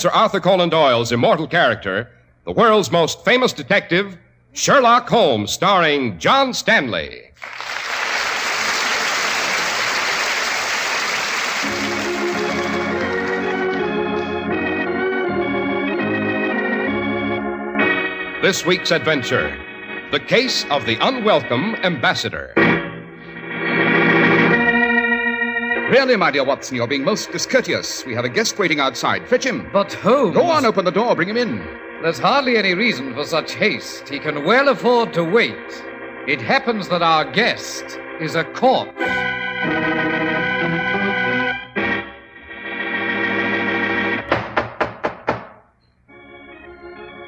Sir Arthur Conan Doyle's immortal character, the world's most famous detective, Sherlock Holmes, starring John Stanley. This week's adventure, the case of the Unwelcome Ambassador. Really, my dear Watson, you're being most discourteous. We have a guest waiting outside. Fetch him. But Holmes... Go on, open the door. Bring him in. There's hardly any reason for such haste. He can well afford to wait. It happens that our guest is a corpse.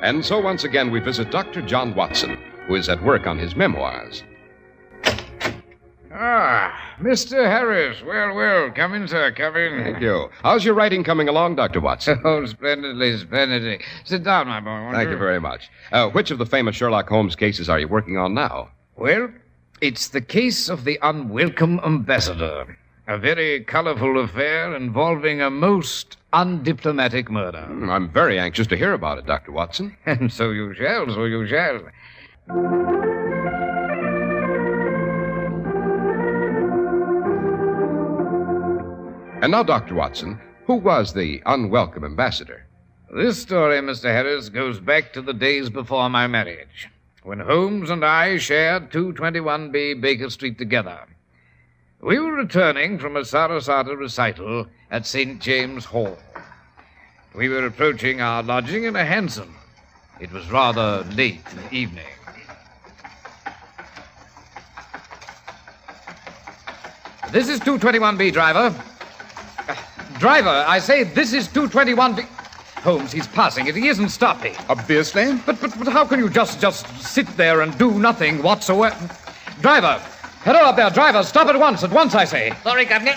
And so once again we visit Dr. John Watson, who is at work on his memoirs. Ah, Mr. Harris. Well, come in, sir, come in. Thank you. How's your writing coming along, Dr. Watson? Oh, splendidly. Sit down, my boy. Thank you very much. Which of the famous Sherlock Holmes cases are you working on now? Well, it's the case of the Unwelcome Ambassador. A very colorful affair involving a most undiplomatic murder. I'm very anxious to hear about it, Dr. Watson. And so you shall. And now, Dr. Watson, who was the Unwelcome Ambassador? This story, Mr. Harris, goes back to the days before my marriage, when Holmes and I shared 221B Baker Street together. We were returning from a Sarasota recital at St. James Hall. We were approaching our lodging in a hansom. It was rather late in the evening. This is 221B, driver. Driver, I say, this is 221B. Holmes, he's passing it. He isn't stopping. Obviously. But how can you just sit there and do nothing whatsoever? Driver! Hello up there, driver. Stop at once, I say. Sorry, Governor.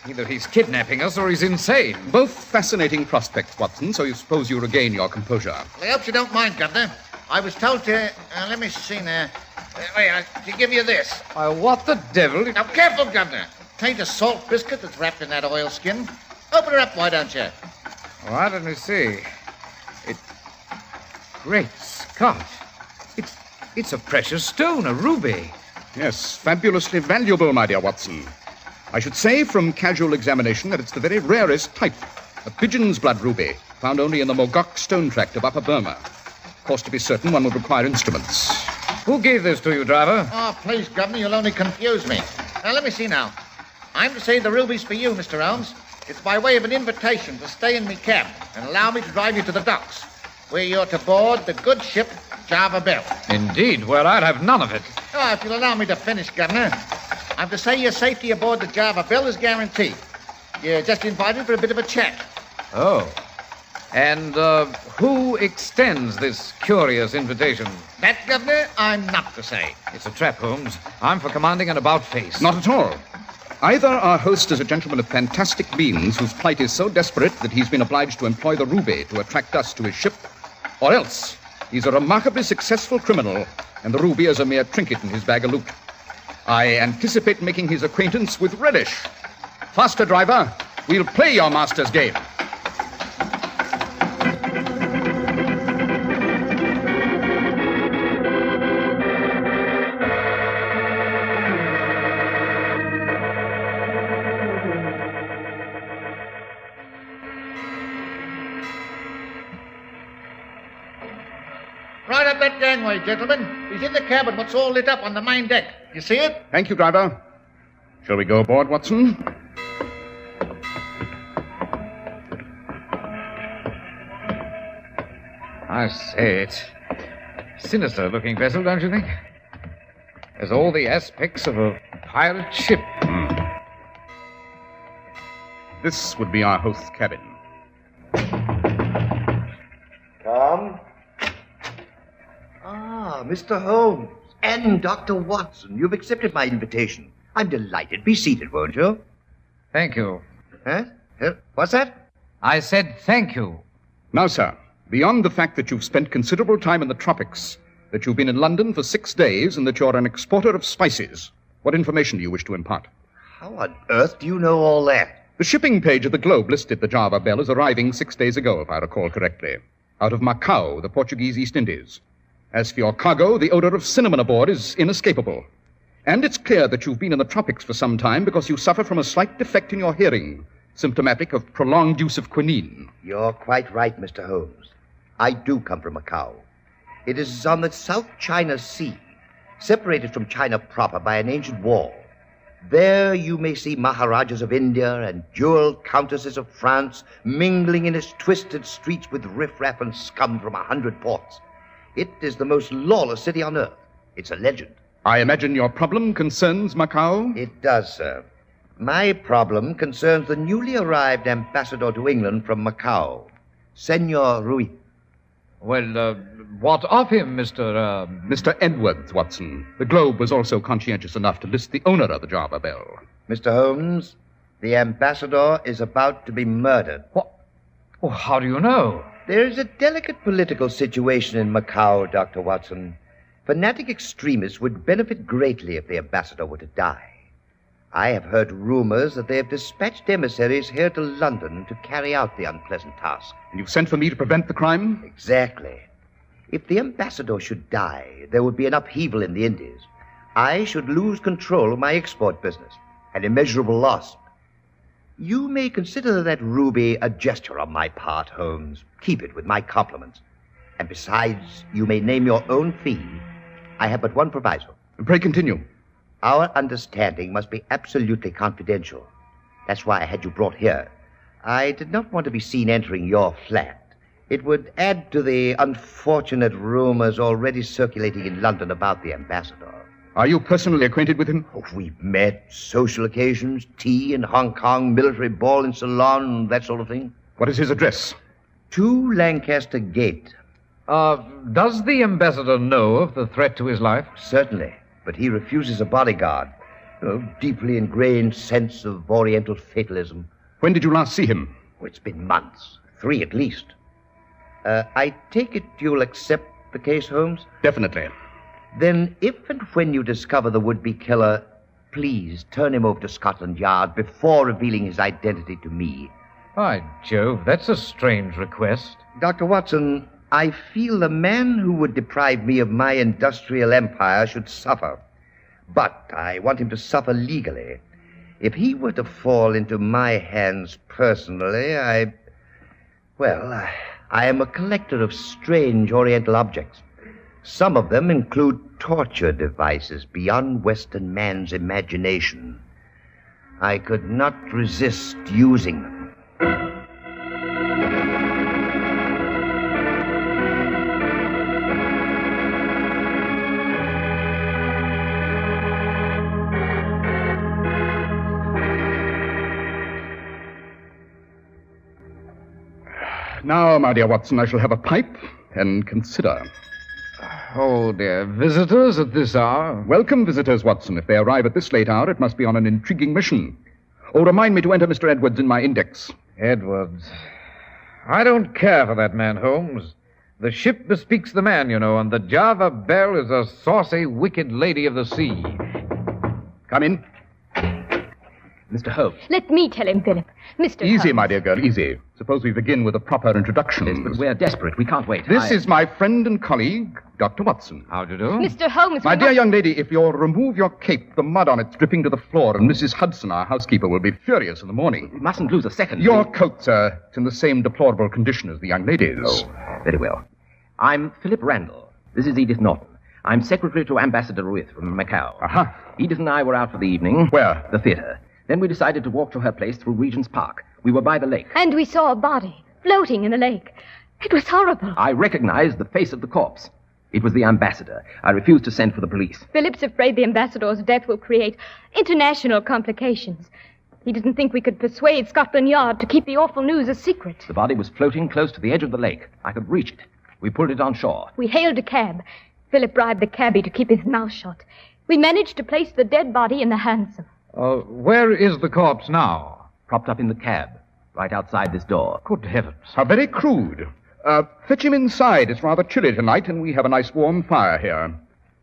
Either he's kidnapping us or he's insane. Both fascinating prospects, Watson, so you suppose you regain your composure. Well, I hope you don't mind, Governor. I was told to... let me see now. To give you this. What the devil? Now, careful, Governor. Tain't a salt biscuit that's wrapped in that oilskin. Open her up, why don't you? Well, let me see. Great Scott. It's a precious stone, a ruby. Yes, fabulously valuable, my dear Watson. I should say from casual examination that it's the very rarest type. A pigeon's blood ruby, found only in the Mogok stone tract of Upper Burma. Of course, to be certain, one would require instruments. Who gave this to you, driver? Oh, please, Governor, you'll only confuse me. Now, let me see now. I'm to say the ruby's for you, Mr. Holmes. It's by way of an invitation to stay in me cab and allow me to drive you to the docks, where you're to board the good ship Java Belle. Indeed, well, I'd have none of it. Oh, if you'll allow me to finish, Governor. I'm to say your safety aboard the Java Belle is guaranteed. You're just invited for a bit of a chat. Oh. And who extends this curious invitation? That, Governor, I'm not to say. It's a trap, Holmes. I'm for commanding an about-face. Not at all. Either our host is a gentleman of fantastic means whose plight is so desperate that he's been obliged to employ the ruby to attract us to his ship, or else he's a remarkably successful criminal, and the ruby is a mere trinket in his bag of loot. I anticipate making his acquaintance with relish. Faster, driver. We'll play your master's game. Right up that gangway, gentlemen. He's in the cabin, what's all lit up on the main deck. You see it? Thank you, driver. Shall we go aboard, Watson? I say, it's sinister-looking vessel, don't you think? There's all the aspects of a pirate ship. This would be our host's cabin. Come. Ah, Mr. Holmes and Dr. Watson, you've accepted my invitation. I'm delighted. Be seated, won't you? Thank you. Huh? What's that? I said thank you. Now, sir, beyond the fact that you've spent considerable time in the tropics, that you've been in London for 6 days, and that you're an exporter of spices, what information do you wish to impart? How on earth do you know all that? The shipping page of the Globe listed the Java Belle as arriving 6 days ago, if I recall correctly, out of Macau, the Portuguese East Indies. As for your cargo, the odor of cinnamon aboard is inescapable. And it's clear that you've been in the tropics for some time because you suffer from a slight defect in your hearing, symptomatic of prolonged use of quinine. You're quite right, Mr. Holmes. I do come from Macau. It is on the South China Sea, separated from China proper by an ancient wall. There you may see Maharajas of India and jeweled countesses of France mingling in its twisted streets with riffraff and scum from 100 ports. It is the most lawless city on earth. It's a legend. I imagine your problem concerns Macau? It does, sir. My problem concerns the newly arrived ambassador to England from Macau, Senor Ruiz. Well, what of him, Mr. Mr. Edwards, Watson. The Globe was also conscientious enough to list the owner of the Java Belle. Mr. Holmes, the ambassador is about to be murdered. What? Oh, how do you know? There is a delicate political situation in Macau, Dr. Watson. Fanatic extremists would benefit greatly if the ambassador were to die. I have heard rumors that they have dispatched emissaries here to London to carry out the unpleasant task. And you've sent for me to prevent the crime? Exactly. If the ambassador should die, there would be an upheaval in the Indies. I should lose control of my export business, an immeasurable loss. You may consider that ruby a gesture on my part, Holmes. Keep it with my compliments. And besides, you may name your own fee. I have but one proviso. Pray continue. Our understanding must be absolutely confidential. That's why I had you brought here. I did not want to be seen entering your flat. It would add to the unfortunate rumors already circulating in London about the ambassador. Are you personally acquainted with him? Oh, we've met, social occasions, tea in Hong Kong, military ball in Ceylon, that sort of thing. What is his address? 2 Lancaster Gate. Does the ambassador know of the threat to his life? Certainly, but he refuses a bodyguard. Deeply ingrained sense of Oriental fatalism. When did you last see him? Oh, it's been months. 3 at least. I take it you'll accept the case, Holmes? Definitely. Then, if and when you discover the would-be killer, please turn him over to Scotland Yard before revealing his identity to me. By Jove, that's a strange request. Dr. Watson, I feel the man who would deprive me of my industrial empire should suffer. But I want him to suffer legally. If he were to fall into my hands personally, I am a collector of strange Oriental objects. Some of them include torture devices beyond Western man's imagination. I could not resist using them. Now, my dear Watson, I shall have a pipe and consider. Oh, dear. Visitors at this hour? Welcome visitors, Watson. If they arrive at this late hour, it must be on an intriguing mission. Oh, remind me to enter Mr. Edwards in my index. Edwards. I don't care for that man, Holmes. The ship bespeaks the man, you know, and the Java Belle is a saucy, wicked lady of the sea. Come in. Mr. Holmes. Let me tell him, Philip. Mr. Easy, Holmes. my dear girl, easy. Suppose we begin with a proper introduction. Yes, but we're desperate. We can't wait. This is my friend and colleague, Dr. Watson. How do you do? Mr. Holmes. My dear young lady, if you'll remove your cape, the mud on it's dripping to the floor, and Mrs. Hudson, our housekeeper, will be furious in the morning. We mustn't lose a second. Your coat, sir, it's in the same deplorable condition as the young lady's. Oh, very well. I'm Philip Randall. This is Edith Norton. I'm secretary to Ambassador Ruiz from Macau. Aha. Edith and I were out for the evening. Where? The theater. Then we decided to walk to her place through Regent's Park. We were by the lake. And we saw a body floating in the lake. It was horrible. I recognized the face of the corpse. It was the ambassador. I refused to send for the police. Philip's afraid the ambassador's death will create international complications. He didn't think we could persuade Scotland Yard to keep the awful news a secret. The body was floating close to the edge of the lake. I could reach it. We pulled it on shore. We hailed a cab. Philip bribed the cabbie to keep his mouth shut. We managed to place the dead body in the hansom. Where is the corpse now? Propped up in the cab, right outside this door. Good heavens. How very crude. Fetch him inside. It's rather chilly tonight, and we have a nice warm fire here.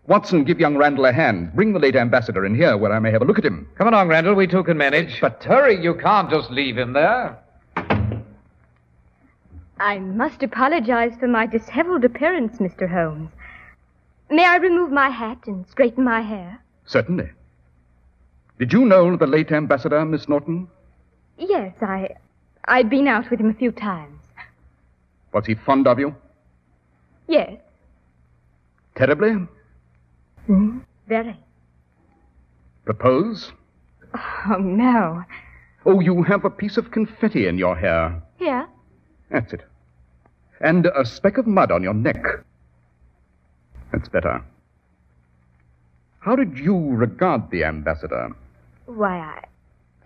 Watson, give young Randall a hand. Bring the late ambassador in here where I may have a look at him. Come along, Randall. We two can manage. But hurry, you can't just leave him there. I must apologize for my disheveled appearance, Mr. Holmes. May I remove my hat and straighten my hair? Certainly. Did you know the late ambassador, Miss Norton? Yes, I'd been out with him a few times. Was he fond of you? Yes. Terribly? Very. Propose? Oh, no. Oh, you have a piece of confetti in your hair. Here? That's it. And a speck of mud on your neck. That's better. How did you regard the ambassador? Why,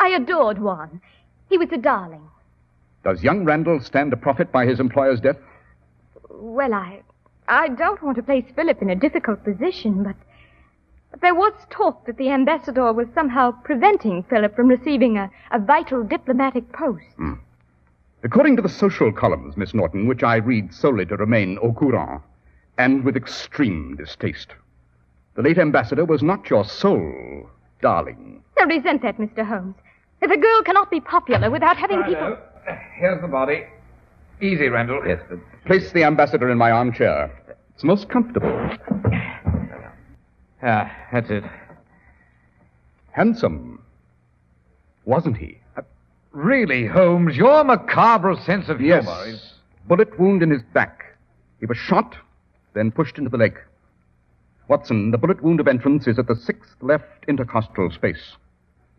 I adored one. He was a darling. Does young Randall stand to profit by his employer's death? Well, I don't want to place Philip in a difficult position, but there was talk that the ambassador was somehow preventing Philip from receiving a vital diplomatic post. According to the social columns, Miss Norton, which I read solely to remain au courant, and with extreme distaste, the late ambassador was not your sole darling. I resent that, Mr. Holmes. If a girl cannot be popular without having people... Here's the body. Easy, Randall. Yes, Place the ambassador in my armchair. It's most comfortable. That's it. Handsome, wasn't he? Really, Holmes, your macabre sense of humor Yes. is... Bullet wound in his back. He was shot, then pushed into the lake. Watson, the bullet wound of entrance is at the 6th left intercostal space.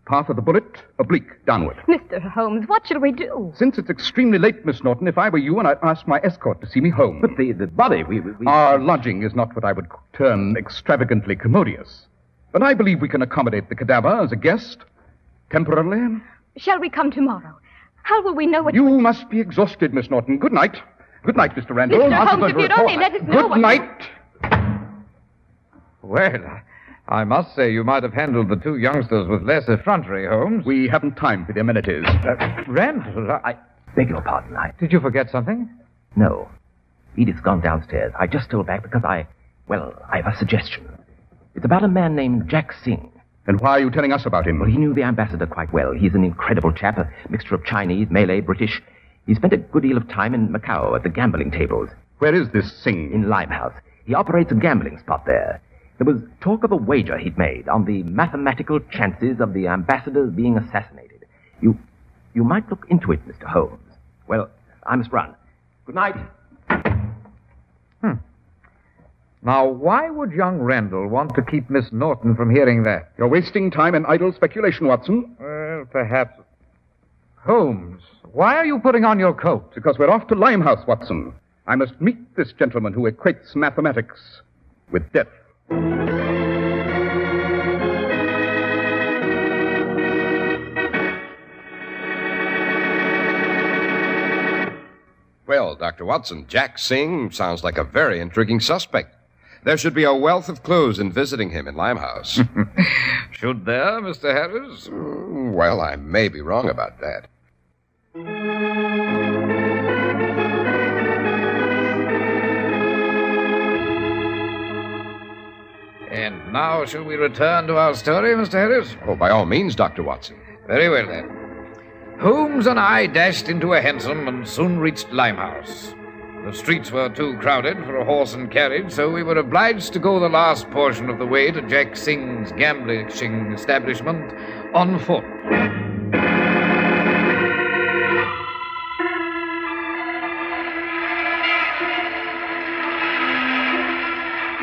Path of the bullet, oblique, downward. Mr. Holmes, what shall we do? Since it's extremely late, Miss Norton, if I were you, and I'd ask my escort to see me home. But the body, we... Our lodging is not what I would term extravagantly commodious. But I believe we can accommodate the cadaver as a guest, temporarily. Shall we come tomorrow? How will we know what... You must be exhausted, Miss Norton. Good night. Good night, Mr. Randall. Mr. Holmes, if you'd only let us know Good what... night. Well, I must say you might have handled the two youngsters with less effrontery, Holmes. We haven't time for the amenities. Randall, I beg your pardon, Did you forget something? No. Edith's gone downstairs. I just stole back because I have a suggestion. It's about a man named Jack Singh. And why are you telling us about him? Well, he knew the ambassador quite well. He's an incredible chap, a mixture of Chinese, Malay, British. He spent a good deal of time in Macau at the gambling tables. Where is this Singh? In Limehouse. He operates a gambling spot there. There was talk of a wager he'd made on the mathematical chances of the ambassador's being assassinated. You might look into it, Mr. Holmes. Well, I must run. Good night. Now, why would young Randall want to keep Miss Norton from hearing that? You're wasting time in idle speculation, Watson. Well, perhaps... Holmes, why are you putting on your coat? Because we're off to Limehouse, Watson. I must meet this gentleman who equates mathematics with death. Well, Dr. Watson, Jack Singh sounds like a very intriguing suspect. There should be a wealth of clues in visiting him in Limehouse. Should there, Mr. Harris? Well, I may be wrong about that. And now shall we return to our story, Mr. Harris? Oh, by all means, Dr. Watson. Very well, then. Holmes and I dashed into a hansom and soon reached Limehouse. The streets were too crowded for a horse and carriage, so we were obliged to go the last portion of the way to Jack Singh's gambling establishment on foot.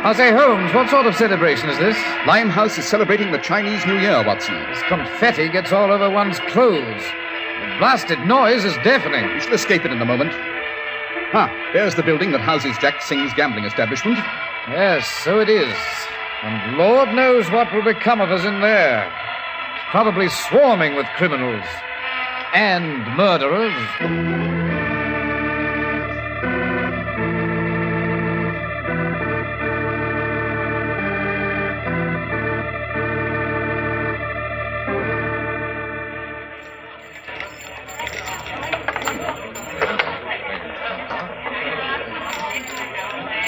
I say, Holmes, what sort of celebration is this? Limehouse is celebrating the Chinese New Year, Watson. This confetti gets all over one's clothes. The blasted noise is deafening. We shall escape it in a moment. There's the building that houses Jack Singh's gambling establishment. Yes, so it is. And Lord knows what will become of us in there. It's probably swarming with criminals. And murderers.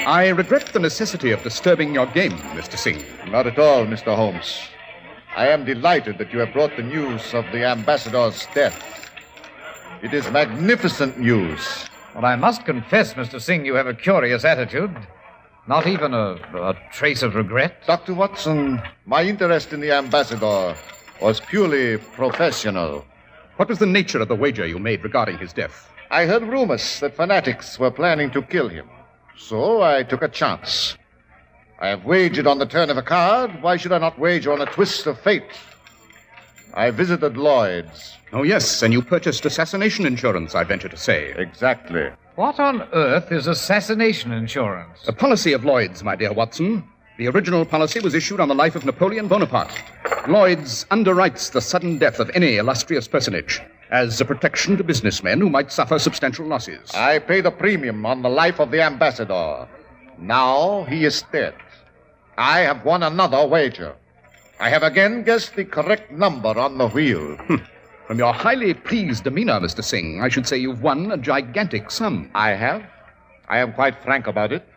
I regret the necessity of disturbing your game, Mr. Singh. Not at all, Mr. Holmes. I am delighted that you have brought the news of the ambassador's death. It is magnificent news. Well, I must confess, Mr. Singh, you have a curious attitude. Not even a trace of regret. Dr. Watson, my interest in the ambassador was purely professional. What was the nature of the wager you made regarding his death? I heard rumors that fanatics were planning to kill him. So I took a chance. I have wagered on the turn of a card. Why should I not wager on a twist of fate? I visited Lloyd's. Oh, yes, and you purchased assassination insurance, I venture to say. Exactly. What on earth is assassination insurance? A policy of Lloyd's, my dear Watson. The original policy was issued on the life of Napoleon Bonaparte. Lloyd's underwrites the sudden death of any illustrious personage as a protection to businessmen who might suffer substantial losses. I pay the premium on the life of the ambassador. Now he is dead. I have won another wager. I have again guessed the correct number on the wheel. From your highly pleased demeanor, Mr. Singh, I should say you've won a gigantic sum. I have. I am quite frank about it.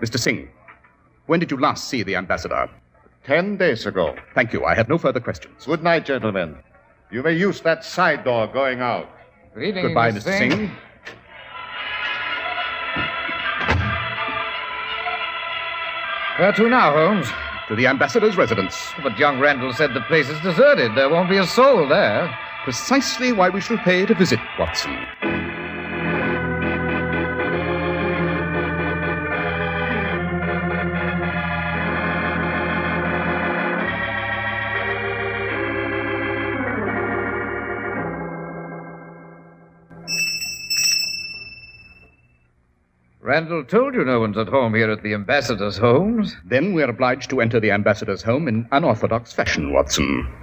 Mr. Singh, when did you last see the ambassador? 10 days ago. Thank you. I have no further questions. Good night, gentlemen. You may use that side door going out. Good evening, Goodbye, Mr. Singh. Where to now, Holmes? To the ambassador's residence. But young Randall said the place is deserted. There won't be a soul there. Precisely why we shall pay it a visit, Watson. Randall told you no one's at home here at the ambassador's, Holmes. Then we're obliged to enter the ambassador's home in unorthodox fashion, Watson.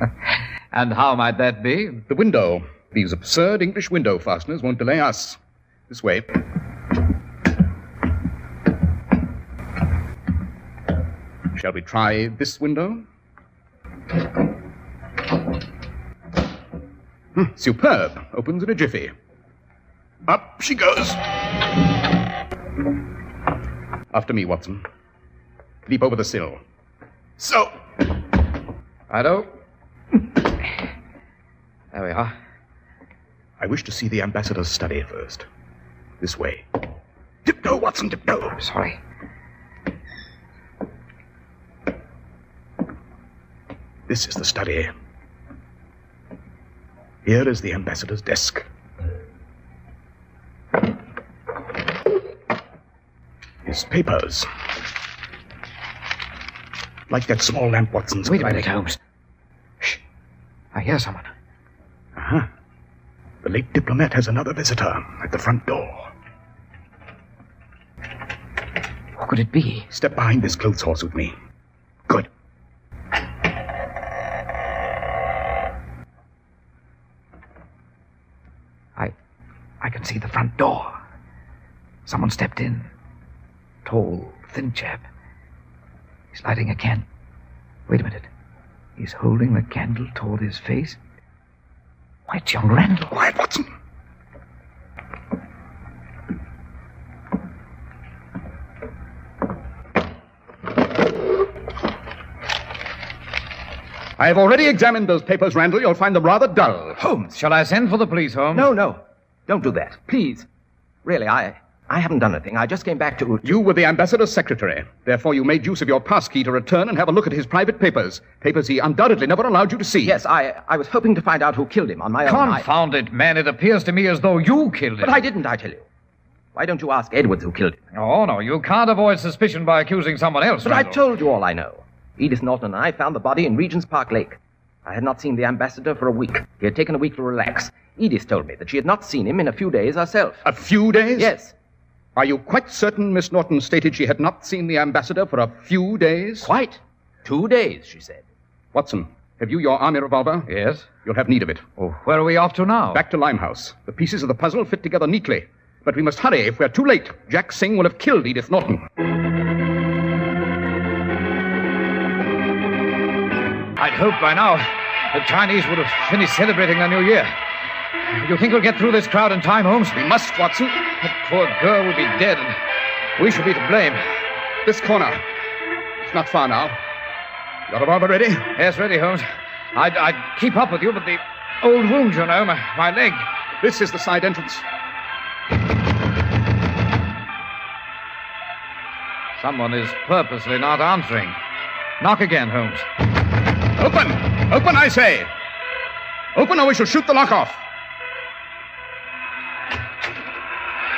And how might that be? The window. These absurd English window fasteners won't delay us. This way. Shall we try this window? Superb. Opens in a jiffy. Up she goes. After me, Watson. Leap over the sill. So. Righto. There we are. I wish to see the ambassador's study first. This way. Tiptoe, Watson, tiptoe. Sorry. This is the study. Here is the ambassador's desk. His papers. Like that small lamp, Watson's. Wait a minute, Holmes. Shh. I hear someone. Uh-huh. The late diplomat has another visitor at the front door. Who could it be? Step behind this clothes horse with me. Good. I can see the front door. Someone stepped in. Tall, thin chap. He's lighting a candle. Wait a minute. He's holding the candle toward his face. Why, it's young Randall. Quiet, Watson. I have already examined those papers, Randall. You'll find them rather dull. Holmes, shall I send for the police, Holmes? No. Don't do that. Please. Really, I haven't done anything. I just came back to... You were the ambassador's secretary. Therefore, you made use of your pass key to return and have a look at his private papers. Papers he undoubtedly never allowed you to see. Yes, I was hoping to find out who killed him on my own. Confound it, man. It appears to me as though you killed him. But I didn't, I tell you. Why don't you ask Edwards who killed him? Oh, no. You can't avoid suspicion by accusing someone else, But Randall. I've told you all I know. Edith Norton and I found the body in Regent's Park Lake. I had not seen the ambassador for a week. He had taken a week to relax. Edith told me that she had not seen him in a few days herself. A few days? Yes. Are you quite certain Miss Norton stated she had not seen the ambassador for a few days? Quite. 2 days, she said. Watson, have you your army revolver? Yes? You'll have need of it. Oh, where are we off to now? Back to Limehouse. The pieces of the puzzle fit together neatly. But we must hurry. If we're too late, Jack Singh will have killed Edith Norton. I'd hoped by now the Chinese would have finished celebrating their New Year. You think we'll get through this crowd in time, Holmes? We must, Watson. That poor girl will be dead, and We should be to blame. This corner. It's not far now. Your revolver ready? Yes, ready, Holmes. I'd keep up with you, but the old wound, you know, my leg. This is the side entrance. Someone is purposely not answering. Knock again, Holmes. Open! Open, I say! Open or we shall shoot the lock off.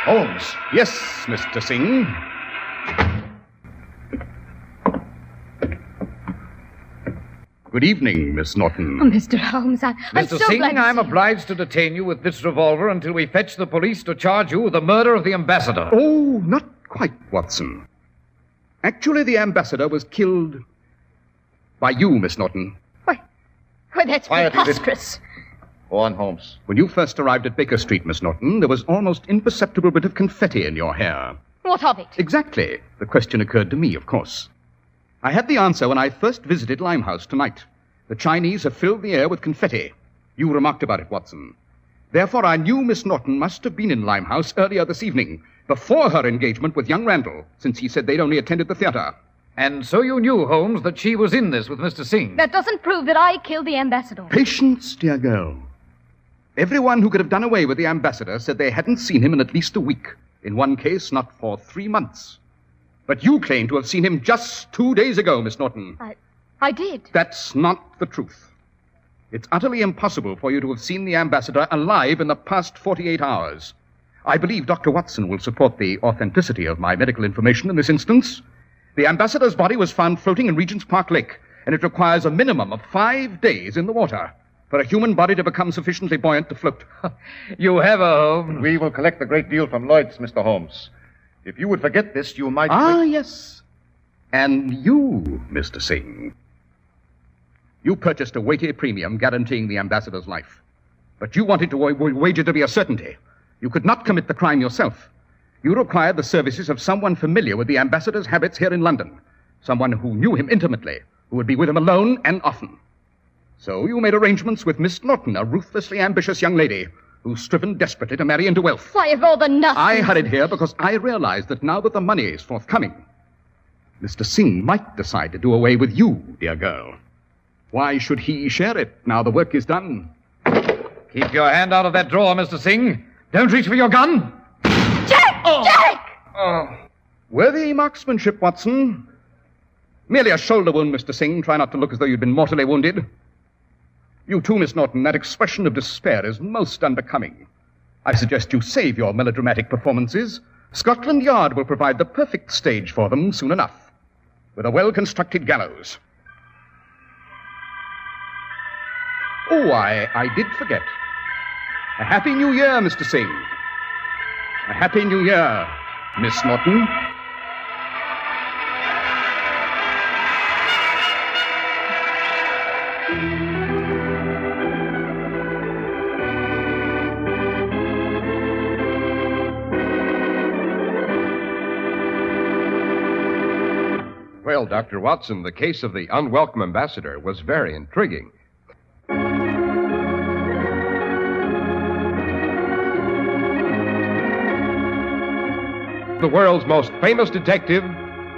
Holmes. Yes, Mr. Singh. Good evening, Miss Norton. Oh, Mr. Holmes, I'm Mr. so Singh, glad to I'm see you. obliged to detain you with this revolver until we fetch the police to charge you with the murder of the ambassador. Oh, not quite, Watson. Actually, the ambassador was killed by you, Miss Norton. Why, that's Quiet, preposterous. Go on, Holmes. When you first arrived at Baker Street, Miss Norton, there was almost imperceptible bit of confetti in your hair. What of it? Exactly. The question occurred to me, of course. I had the answer when I first visited Limehouse tonight. The Chinese have filled the air with confetti. You remarked about it, Watson. Therefore, I knew Miss Norton must have been in Limehouse earlier this evening, before her engagement with young Randall, since he said they'd only attended the theater. And so you knew, Holmes, that she was in this with Mr. Singh. That doesn't prove that I killed the ambassador. Patience, dear girl. Everyone who could have done away with the ambassador said they hadn't seen him in at least a week. In one case, not for 3 months. But you claim to have seen him just 2 days ago, Miss Norton. I did. That's not the truth. It's utterly impossible for you to have seen the ambassador alive in the past 48 hours. I believe Dr. Watson will support the authenticity of my medical information in this instance. The ambassador's body was found floating in Regent's Park Lake, and it requires a minimum of 5 days in the water for a human body to become sufficiently buoyant to float. You have her, Holmes. We will collect a great deal from Lloyd's, Mr. Holmes. If you would forget this, you might... Ah, yes. And you, Mr. Singh. You purchased a weighty premium guaranteeing the ambassador's life. But you wanted to wager to be a certainty. You could not commit the crime yourself. You required the services of someone familiar with the ambassador's habits here in London. Someone who knew him intimately, who would be with him alone and often. So you made arrangements with Miss Norton, a ruthlessly ambitious young lady who's striven desperately to marry into wealth. Why, of all the nuts... I hurried here because I realized that now that the money is forthcoming, Mr. Singh might decide to do away with you, dear girl. Why should he share it now the work is done? Keep your hand out of that drawer, Mr. Singh. Don't reach for your gun. Jack! Jack! Worthy marksmanship, Watson. Merely a shoulder wound, Mr. Singh. Try not to look as though you'd been mortally wounded. You too, Miss Norton, that expression of despair is most unbecoming. I suggest you save your melodramatic performances. Scotland Yard will provide the perfect stage for them soon enough, with a well-constructed gallows. Oh, I did forget. A Happy New Year, Mr. Singh. A Happy New Year, Miss Norton. Well, Dr. Watson, the case of the unwelcome ambassador was very intriguing. The world's most famous detective,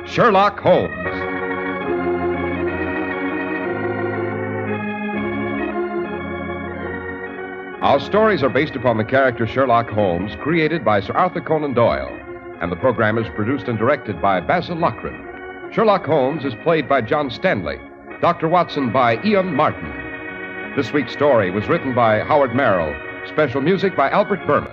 Sherlock Holmes. Our stories are based upon the character Sherlock Holmes, created by Sir Arthur Conan Doyle, and the program is produced and directed by Basil Loughrane. Sherlock Holmes is played by John Stanley, Dr. Watson by Ian Martin. This week's story was written by Howard Merrill, special music by Albert Berman.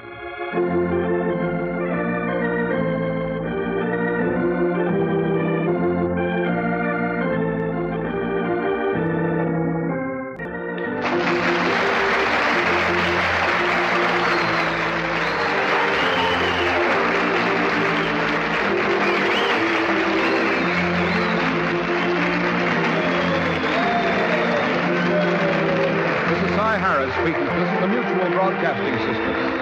Harris speaking. This is the Mutual Broadcasting System.